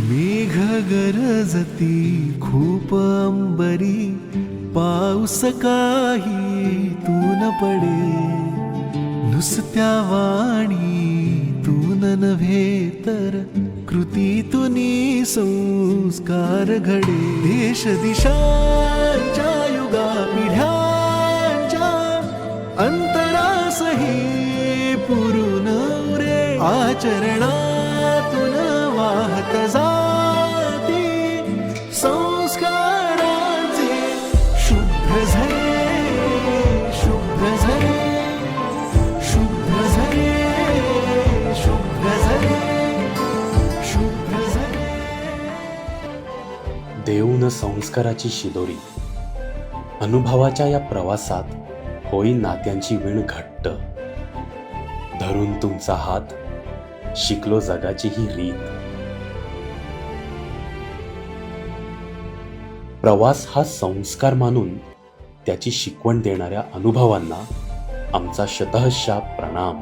मेघ गरजती खूप अंबरी, पाऊस काही तून पडे. नुसत्या वाणीतून नव्हे तर कृतीतूनी संस्कार घडे. देश दिशांच्या युगा पिढ्यांच्या अंतरासही पुरून उरे. आचरणातून वाहत जाती संस्कारांचे शुभ्र झरे, शुभ्र झरे, शुभ्र झरे, शुभ्र झरे, शुभ्र झरे. देऊन संस्काराची शिदोरी, अनुभवाच्या या प्रवासात होई नात्यांची विण घट्ट. धरून तुमचा हात शिकलो जगाची ही रीत. प्रवास हा संस्कार मानून त्याची शिकवण देणाऱ्या अनुभवांना आमचा शतःशः प्रणाम.